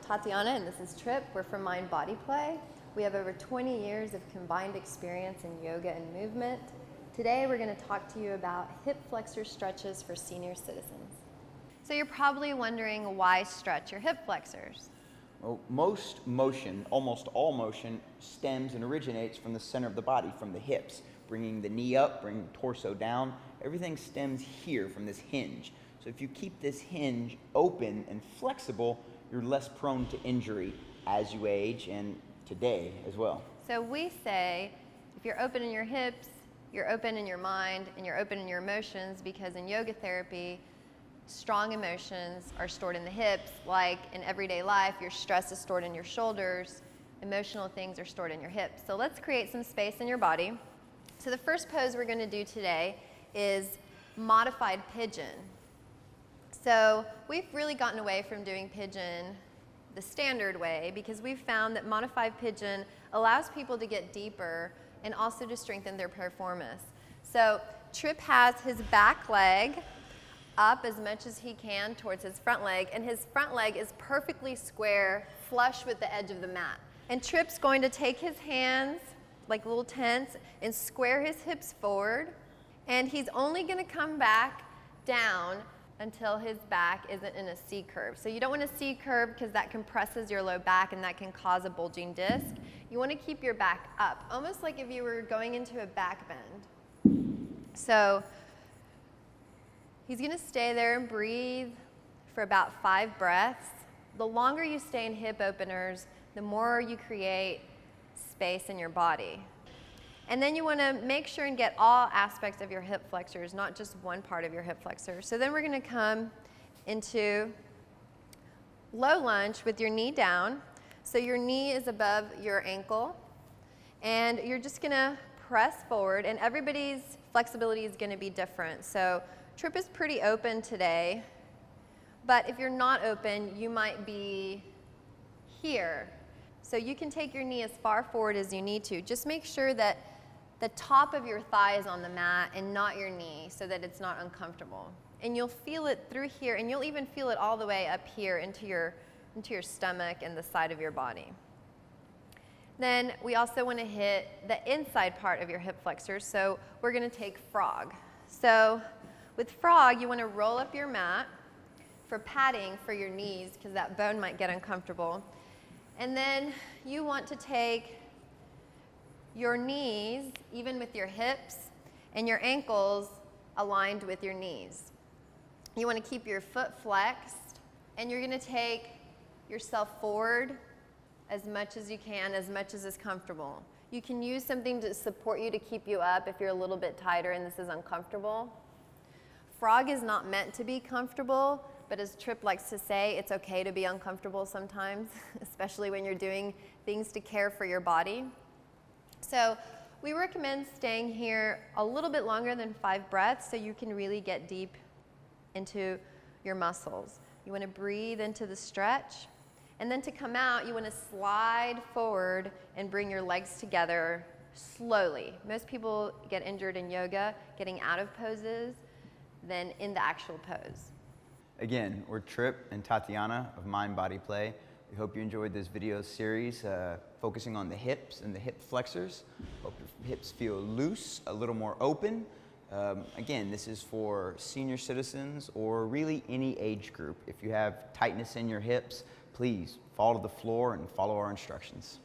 Tatiana and this is Tripp. We're from Mind Body Play. We have over 20 years of combined experience in yoga and movement. Today we're going to talk to you about hip flexor stretches for senior citizens. So you're probably wondering why stretch your hip flexors. Well, most motion, almost all motion, stems and originates from the center of the body, from the hips, bringing the knee up, bringing the torso down. Everything stems here from this hinge. So if you keep this hinge open and flexible, you're less prone to injury as you age and today as well. So we say if you're open in your hips, you're open in your mind, and you're open in your emotions, because in yoga therapy, strong emotions are stored in the hips. Like in everyday life, your stress is stored in your shoulders, emotional things are stored in your hips. So let's create some space in your body. So the first pose we're going to do today is modified pigeon. So we've really gotten away from doing pigeon the standard way because we've found that modified pigeon allows people to get deeper and also to strengthen their performance. So Tripp has his back leg up as much as he can towards his front leg, and his front leg is perfectly square, flush with the edge of the mat. And Tripp's going to take his hands like little tents and square his hips forward, and he's only going to come back down until his back isn't in a C curve. So you don't want a C curve because that compresses your low back and that can cause a bulging disc. You want to keep your back up, almost like if you were going into a back bend. So he's going to stay there and breathe for about 5 breaths. The longer you stay in hip openers, the more you create space in your body. And then you want to make sure and get all aspects of your hip flexors, not just one part of your hip flexors. So then we're going to come into low lunge with your knee down. So your knee is above your ankle, and you're just going to press forward, and everybody's flexibility is going to be different. So Tripp is pretty open today, but if you're not open, you might be here. So you can take your knee as far forward as you need to. Just make sure that the top of your thigh is on the mat and not your knee so that it's not uncomfortable. And you'll feel it through here, and you'll even feel it all the way up here into your stomach and the side of your body. Then we also want to hit the inside part of your hip flexors, so we're going to take frog. So with frog, you want to roll up your mat for padding for your knees because that bone might get uncomfortable. And then you want to take your knees, even with your hips, and your ankles aligned with your knees. You want to keep your foot flexed, and you're going to take yourself forward as much as you can, as much as is comfortable. You can use something to support you to keep you up if you're a little bit tighter and this is uncomfortable. Frog is not meant to be comfortable, but as Tripp likes to say, it's okay to be uncomfortable sometimes, especially when you're doing things to care for your body. So we recommend staying here a little bit longer than 5 breaths so you can really get deep into your muscles. You want to breathe into the stretch, and then to come out, you want to slide forward and bring your legs together slowly. Most people get injured in yoga getting out of poses than in the actual pose. Again, we're Tripp and Tatiana of Mind Body Play. We hope you enjoyed this video series focusing on the hips and the hip flexors. Hope your hips feel loose, a little more open. Again, this is for senior citizens or really any age group. If you have tightness in your hips, please fall to the floor and follow our instructions.